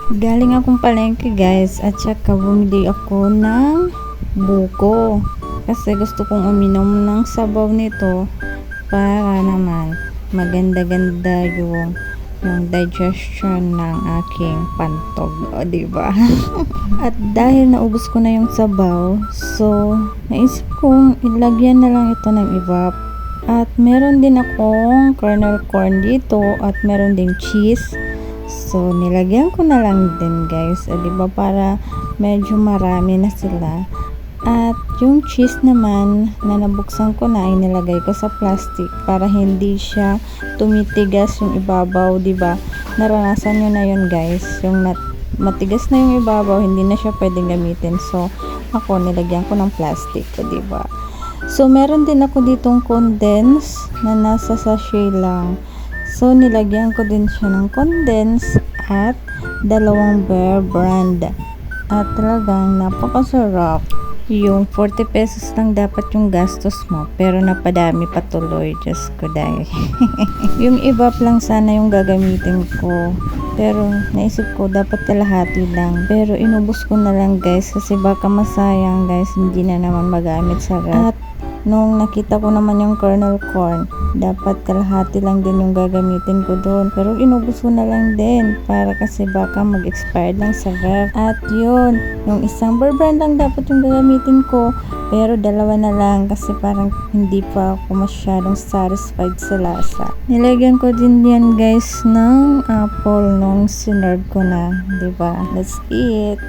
Galing akong palengke guys at saka bumili ako ng buko. Kasi gusto kong uminom ng sabaw nito para naman maganda-ganda yung digestion ng aking pantog. O, diba? At dahil naubos ko na yung sabaw, so naisip kong ilagyan na lang ito ng evap. At meron din akong kernel corn dito at meron ding cheese. So, nilagyan ko na lang din guys. Diba para medyo marami na sila. At yung cheese naman na nabuksan ko na ay nilagay ko sa plastic para hindi siya tumitigas yung ibabaw, diba? Naranasan nyo na yun guys. Yung matigas na yung ibabaw, hindi na siya pwedeng gamitin. So, ako nilagyan ko ng plastic, diba? So, meron din ako ditong condense na nasa sachet lang. So, nilagyan ko din siya ng condense at 2 Bear Brand. At talagang napakasarap. Yung 40 pesos lang dapat yung gastos mo, pero napadami pa tuloy. Diyos ko dahil. Yung evap lang sana yung gagamitin ko. Pero naisip ko dapat kalahati lang. Pero inubos ko na lang guys kasi baka masayang guys, hindi na naman magamit sa ref. At nung nakita ko naman yung kernel corn, dapat kalahati lang din yung gagamitin ko doon. Pero inubos ko na lang din para kasi baka mag-expired lang sa ref. At yun, yung isang Bear Brand lang dapat yung gagamitin ko. Pero 2 na lang kasi parang hindi pa ako masyadong satisfied sa lasa. Nilagyan ko din yan guys ng apple nung sinerve ko na. Diba? Let's eat!